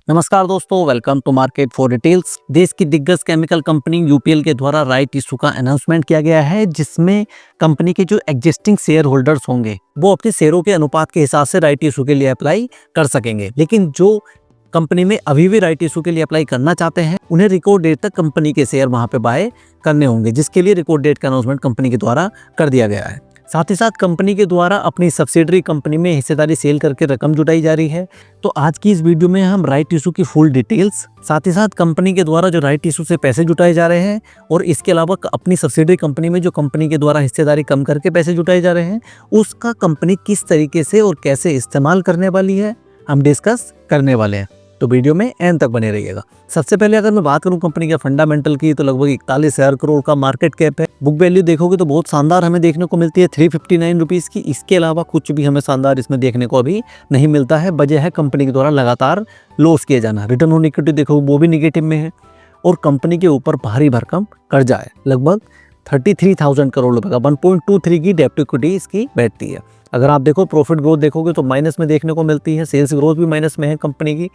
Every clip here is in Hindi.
नमस्कार दोस्तों, welcome to market for details. देश की दिग्गज केमिकल कंपनी यूपीएल के द्वारा राइट इशू का अनाउंसमेंट किया गया है, जिसमें कंपनी के जो एग्जिस्टिंग शेयर होल्डर्स होंगे वो अपने शेयरों के अनुपात के हिसाब से राइट इशू के लिए अप्लाई कर सकेंगे। लेकिन जो कंपनी में अभी भी राइट इशू के लिए अप्लाई करना चाहते हैं, उन्हें रिकॉर्ड डेट तक कंपनी के शेयर वहां पे बाय करने होंगे, जिसके लिए रिकॉर्ड डेट का अनाउंसमेंट कंपनी के द्वारा कर दिया गया है। साथ ही साथ कंपनी के द्वारा अपनी सब्सिडरी कंपनी में हिस्सेदारी सेल करके रकम जुटाई जा रही है। तो आज की इस वीडियो में हम राइट इशू की फुल डिटेल्स, साथ ही साथ कंपनी के द्वारा जो राइट इशू से पैसे जुटाए जा रहे हैं और इसके अलावा अपनी सब्सिडरी कंपनी में जो कंपनी के द्वारा हिस्सेदारी कम करके पैसे जुटाए जा रहे हैं, उसका कंपनी किस तरीके से और कैसे इस्तेमाल करने वाली है, हम डिस्कस करने वाले हैं। तो वीडियो में एंड तक बने रहिएगा। सबसे पहले अगर मैं बात करूं कंपनी के फंडामेंटल की, तो लगभग 41,000 करोड़ का मार्केट कैप है। बुक वैल्यू देखोगे तो बहुत शानदार हमें देखने को मिलती है 359 रुपीज़ की। इसके अलावा कुछ भी हमें शानदार इसमें देखने को अभी नहीं मिलता है। वजह है कंपनी के द्वारा लगातार लॉस किए जाना। रिटर्न ऑन इक्विटी देखो वो भी निगेटिव में है और कंपनी के ऊपर भारी भरकम कर्जा है। लगभग 33,000 करोड़ रुपए का 1.23 की डेब्ट इक्विटी इसकी बैठती है। अगर आप देखो प्रॉफिट ग्रोथ देखोगे तो माइनस में देखने को मिलती है। सेल्स ग्रोथ भी माइनस में है कंपनी की।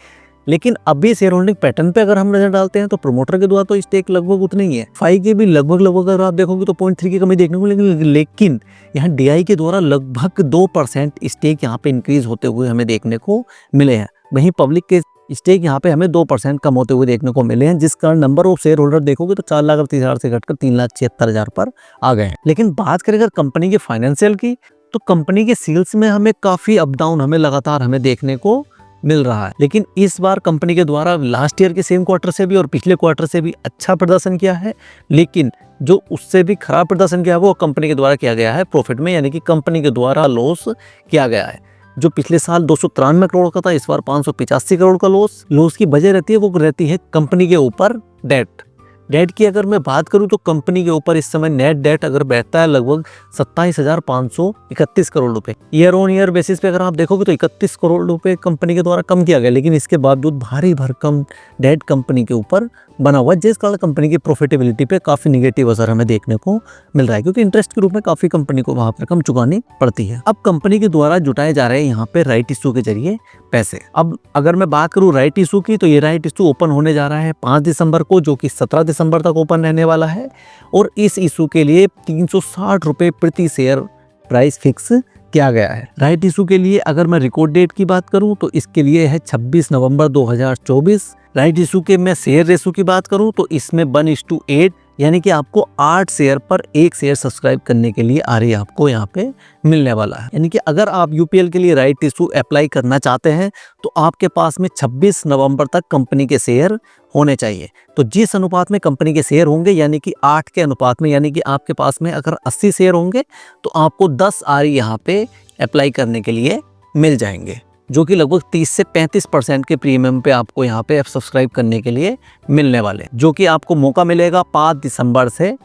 लेकिन अभी शेयर होल्डिंग पैटर्न पे अगर हम नजर डालते हैं तो प्रमोटर के द्वारा तो स्टेक लगभग उतनी ही है। 5 के भी लगभग अगर आप देखोगे तो 0.3 की कमी देखने को मिलेगी। लेकिन यहाँ डीआई के द्वारा लगभग 2% स्टेक यहाँ पे इंक्रीज होते हुए हमें देखने को मिले हैं। वहीं पब्लिक के स्टेक यहाँ पे हमें 2% कम होते हुए देखने को मिले हैं, जिस कारण नंबर ऑफ शेयर होल्डर देखोगे तो 4,38,000 से घटकर 3,76,000 पर आ गए हैं। लेकिन बात करें अगर कंपनी के फाइनेंशियल की, तो कंपनी के सेल्स में हमें काफी अप डाउन लगातार हमें देखने को मिल रहा है। लेकिन इस बार कंपनी के द्वारा लास्ट ईयर के सेम क्वार्टर से भी और पिछले क्वार्टर से भी अच्छा प्रदर्शन किया है। लेकिन जो उससे भी खराब प्रदर्शन किया है वो कंपनी के द्वारा किया गया है प्रॉफिट में, यानी कि कंपनी के द्वारा लॉस किया गया है। जो पिछले साल 293 करोड़ का था, इस बार 585 करोड़ का लॉस की वजह रहती है वो रहती है कंपनी के ऊपर डेट की अगर मैं बात करूं तो कंपनी के ऊपर इस समय नेट डेट अगर बैठता है लगभग 27,531 करोड़ रुपए। ईयर ऑन ईयर बेसिस पे अगर आप देखोगे तो 31 करोड़ रुपए कंपनी के द्वारा कम किया गया। लेकिन इसके बावजूद भारी भरकम डेट कंपनी के ऊपर बना हुआ, जिस कारण कंपनी की प्रॉफिटेबिलिटी पे काफी निगेटिव असर हमें देखने को मिल रहा है, क्योंकि इंटरेस्ट के रूप में काफी कंपनी को वहां पर रकम चुकानी पड़ती है। अब कंपनी के द्वारा जुटाए जा रहे हैं यहाँ पे राइट इशू के जरिए पैसे। अब अगर मैं बात करूँ राइट इशू की, तो ये राइट इशू ओपन होने जा रहा है 5 दिसंबर को, जो कि 17 दिसंबर तक ओपन रहने वाला है। और इस इशू के लिए 360 रुपए प्रति शेयर प्राइस फिक्स किया गया है। राइट इशू के लिए अगर मैं रिकॉर्ड डेट की बात करूं तो इसके लिए है 26 नवंबर 2024। राइट इशू के मैं शेयर रेशो की बात करूं तो इसमें 1:8, यानी कि आपको 8 शेयर पर 1 शेयर सब्सक्राइब करने के लिए आरई आपको यहाँ पे मिलने वाला है। यानी कि अगर आप यूपीएल के लिए राइट इशू अप्लाई करना चाहते हैं तो आपके पास में 26 नवंबर तक कंपनी के शेयर होने चाहिए। तो जिस अनुपात में कंपनी के शेयर होंगे, यानी कि 8 के अनुपात में, यानी कि आपके पास में अगर 80 शेयर होंगे तो आपको 10 आरई यहाँ पे अप्लाई करने के लिए मिल जाएंगे, जो कि लगभग 30 से 35% के प्रीमियम पे आपको यहाँ पे सब्सक्राइब करने के लिए मिलने वाले, जो कि आपको मौका मिलेगा 5 दिसंबर से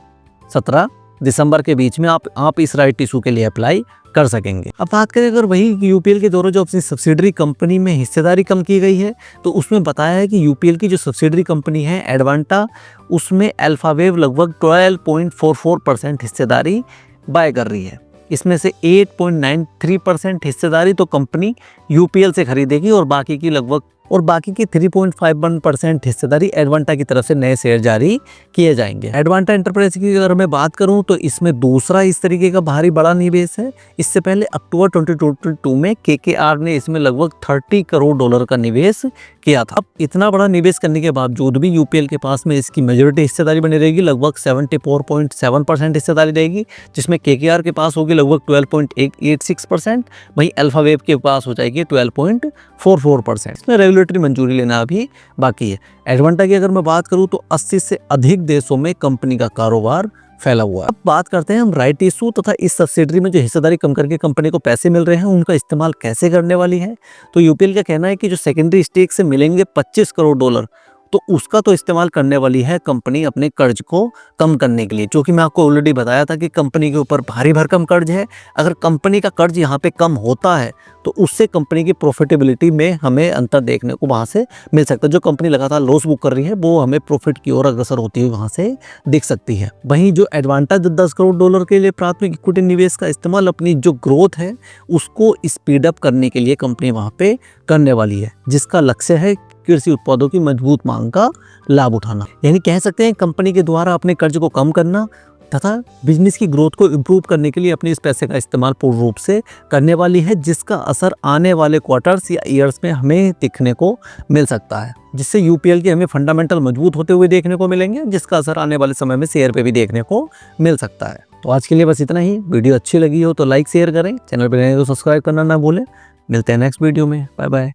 17 दिसंबर के बीच में आप इस राइट इशू के लिए अप्लाई कर सकेंगे। अब बात करें अगर वही यूपीएल के द्वारा जो अपनी सब्सिडरी कंपनी में हिस्सेदारी कम की गई है, तो उसमें बताया है कि यूपीएल की जो सब्सिडरी कंपनी है एडवांटा, उसमें अल्फावेव लगभग 12.44% हिस्सेदारी बाय कर रही है। इसमें से 8.93% हिस्सेदारी तो कंपनी यूपीएल से खरीदेगी और बाकी की 3.51% हिस्सेदारी एडवांटा की तरफ से नए शेयर जारी किए जाएंगे। एडवांटा एंटरप्राइज की अगर मैं बात करूं तो इसमें दूसरा इस तरीके का भारी बड़ा निवेश है। इससे पहले अक्टूबर 2022 में केकेआर ने इसमें लगभग $30 करोड़ का निवेश किया था। अब इतना बड़ा निवेश करने के बावजूद भी यूपीएल के पास में इसकी मेजॉरिटी हिस्सेदारी बनी रहेगी, लगभग 74.7% हिस्सेदारी रहेगी, जिसमें केकेआर के पास होगी लगभग 12.86%, वहीं अल्फावेव के पास हो जाएगी 12.44%। इसमें रेगुलेटरी मंजूरी लेना अभी बाकी है। एडवांटा की अगर मैं बात करूं तो 80 से अधिक देशों में कंपनी का कारोबार फैला हुआ है। अब बात करते हैं हम राइट इशू तथा इस सब्सिडरी में जो हिस्सेदारी कम करके कंपनी को पैसे मिल रहे हैं उनका इस्तेमाल कैसे करने वाली है। तो यूपीएल का कहना है कि जो सेकेंडरी स्टेक से मिलेंगे $25 करोड़, तो उसका तो इस्तेमाल करने वाली है कंपनी अपने कर्ज को कम करने के लिए, जो कि मैं आपको ऑलरेडी बताया था कि कंपनी के ऊपर भारी भरकम कर्ज है। अगर कंपनी का कर्ज यहाँ पे कम होता है तो उससे कंपनी की प्रॉफिटेबिलिटी में हमें अंतर देखने को वहाँ से मिल सकता है। जो कंपनी लगातार लॉस बुक कर रही है वो हमें प्रॉफिट की ओर अग्रसर होती हुई वहाँ से दिख सकती है। वहीं जो एडवांटा $10 करोड़ के लिए प्राथमिक इक्विटी निवेश का इस्तेमाल अपनी जो ग्रोथ है उसको स्पीड अप करने के लिए कंपनी वहाँ पे करने वाली है, जिसका लक्ष्य है कृषि उत्पादों की मजबूत मांग का लाभ उठाना। यानी कह सकते हैं कंपनी के द्वारा अपने कर्ज को कम करना तथा बिजनेस की ग्रोथ को इम्प्रूव करने के लिए अपने इस पैसे का इस्तेमाल पूर्ण रूप से करने वाली है, जिसका असर आने वाले क्वार्टर्स या ईयर्स में हमें दिखने को मिल सकता है, जिससे यूपीएल के हमें फंडामेंटल मजबूत होते हुए देखने को मिलेंगे, जिसका असर आने वाले समय में शेयर पे भी देखने को मिल सकता है। तो आज के लिए बस इतना ही। वीडियो अच्छी लगी हो तो लाइक शेयर करें, चैनल पर नए हो तो सब्सक्राइब करना ना भूलें। मिलते हैं नेक्स्ट वीडियो में। Bye bye.